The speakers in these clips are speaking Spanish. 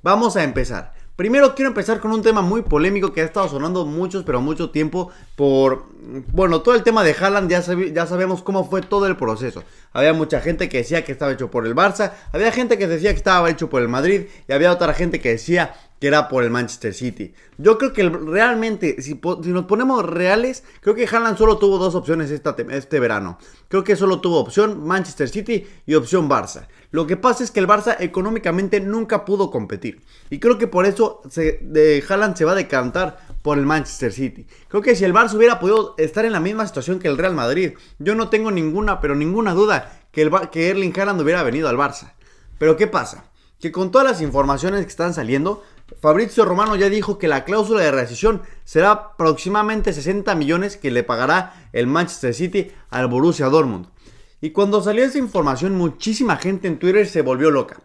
Vamos a empezar. Primero quiero empezar con un tema muy polémico que ha estado sonando mucho tiempo por, bueno, todo el tema de Haaland. Ya sabemos cómo fue todo el proceso. Había mucha gente que decía que estaba hecho por el Barça, había gente que decía que estaba hecho por el Madrid y había otra gente que decía que era por el Manchester City. Yo creo que realmente, si nos ponemos reales, creo que Haaland solo tuvo dos opciones este verano. Creo que solo tuvo opción Manchester City y opción Barça. Lo que pasa es que el Barça económicamente nunca pudo competir. Y creo que por eso Haaland se va a decantar por el Manchester City. Creo que si el Barça hubiera podido estar en la misma situación que el Real Madrid, yo no tengo ninguna duda que Erling Haaland hubiera venido al Barça. Pero ¿qué pasa? Que con todas las informaciones que están saliendo, Fabrizio Romano ya dijo que la cláusula de rescisión será aproximadamente 60 millones que le pagará el Manchester City al Borussia Dortmund. Y cuando salió esa información, muchísima gente en Twitter se volvió loca.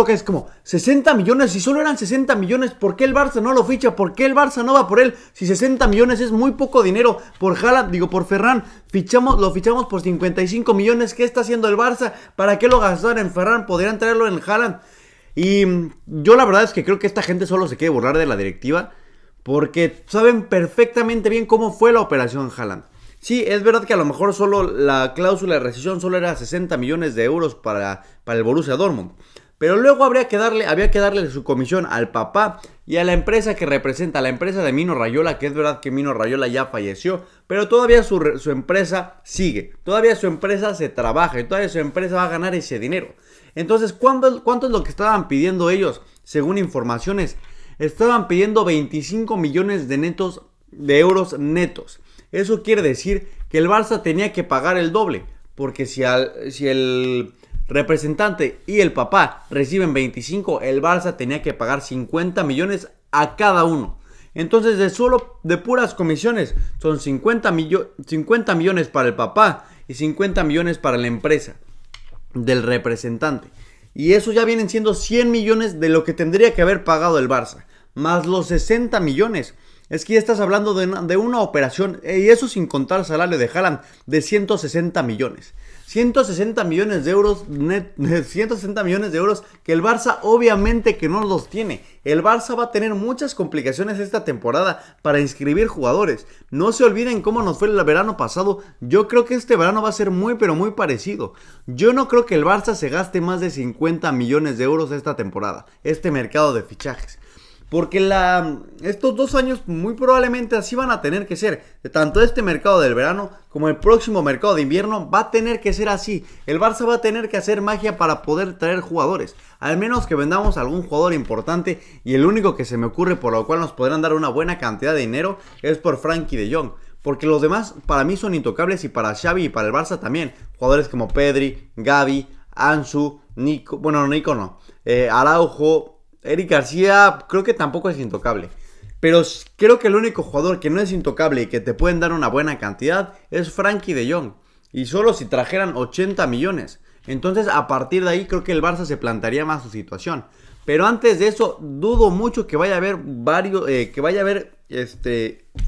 Es como, 60 millones, si solo eran 60 millones, ¿por qué el Barça no lo ficha? ¿Por qué el Barça no va por él? Si 60 millones es muy poco dinero por Haaland, por Ferran, lo fichamos por 55 millones. ¿Qué está haciendo el Barça? ¿Para qué lo gastaron en Ferran? Podrían traerlo en Haaland. Y yo la verdad es que creo que esta gente solo se quiere burlar de la directiva, porque saben perfectamente bien cómo fue la operación Haaland. Sí, es verdad que a lo mejor solo la cláusula de rescisión solo era 60 millones de euros para el Borussia Dortmund. Pero luego había que darle su comisión al papá y a la empresa que representa, a la empresa de Mino Raiola, que es verdad que Mino Raiola ya falleció, pero todavía su empresa sigue, todavía su empresa se trabaja y todavía su empresa va a ganar ese dinero. Entonces, ¿cuánto es lo que estaban pidiendo ellos? Según informaciones, estaban pidiendo 25 millones de euros netos. Eso quiere decir que el Barça tenía que pagar el doble, porque si el representante y el papá reciben 25, el Barça tenía que pagar 50 millones a cada uno. Entonces, de puras comisiones, son 50 millones para el papá y 50 millones para la empresa del representante. Y eso ya vienen siendo 100 millones de lo que tendría que haber pagado el Barça, más los 60 millones. Es que ya estás hablando de una operación, y eso sin contar el salario de Haaland, de 160 millones. 160 millones de euros 160 millones de euros que el Barça obviamente que no los tiene. El Barça va a tener muchas complicaciones esta temporada para inscribir jugadores. No se olviden cómo nos fue el verano pasado. Yo creo que este verano va a ser muy parecido. Yo no creo que el Barça se gaste más de 50 millones de euros esta temporada, este mercado de fichajes. Porque estos 2 años muy probablemente así van a tener que ser. Tanto este mercado del verano como el próximo mercado de invierno va a tener que ser así. El Barça va a tener que hacer magia para poder traer jugadores. Al menos que vendamos algún jugador importante. Y el único que se me ocurre por lo cual nos podrán dar una buena cantidad de dinero es por Frenkie de Jong. Porque los demás para mí son intocables y para Xavi y para el Barça también. Jugadores como Pedri, Gavi, Ansu, Nico no. Araujo... Eric García creo que tampoco es intocable. Pero creo que el único jugador que no es intocable y que te pueden dar una buena cantidad es Frenkie de Jong. Y solo si trajeran 80 millones. Entonces a partir de ahí creo que el Barça se plantearía más su situación. Pero antes de eso dudo mucho que vaya a haber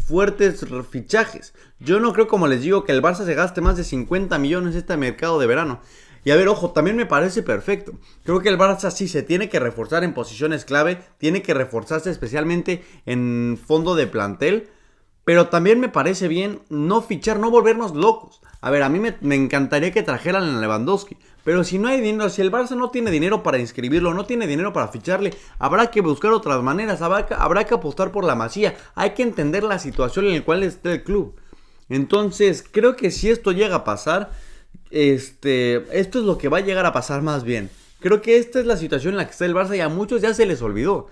fuertes fichajes. Yo no creo, como les digo, que el Barça se gaste más de 50 millones este mercado de verano. Y a ver, ojo, también me parece perfecto. Creo que el Barça sí se tiene que reforzar en posiciones clave, tiene que reforzarse especialmente en fondo de plantel, pero también me parece bien no fichar, no volvernos locos. A ver, a mí me encantaría que trajeran a Lewandowski, pero si no hay dinero, si el Barça no tiene dinero para inscribirlo, no tiene dinero para ficharle, habrá que buscar otras maneras, habrá que apostar por la Masía. Hay que entender la situación en la cual está el club. Entonces, creo que si esto llega a pasar... esto es lo que va a llegar a pasar más bien. Creo que esta es la situación en la que está el Barça y a muchos ya se les olvidó.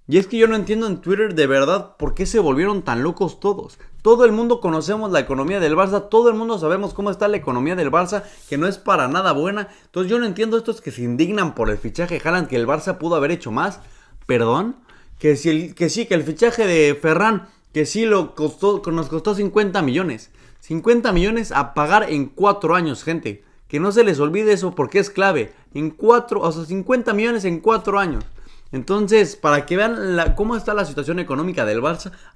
Y es que yo no entiendo en Twitter de verdad por qué se volvieron tan locos todos. Todo el mundo conocemos la economía del Barça, todo el mundo sabemos cómo está la economía del Barça, que no es para nada buena. Entonces yo no entiendo estos que se indignan por el fichaje de Haaland, que el Barça pudo haber hecho más. Perdón, que el fichaje de Ferran, que sí nos costó 50 millones. 50 millones a pagar en 4 años, gente. Que no se les olvide eso porque es clave. 50 millones en 4 años. Entonces, para que vean cómo está la situación económica del Barça,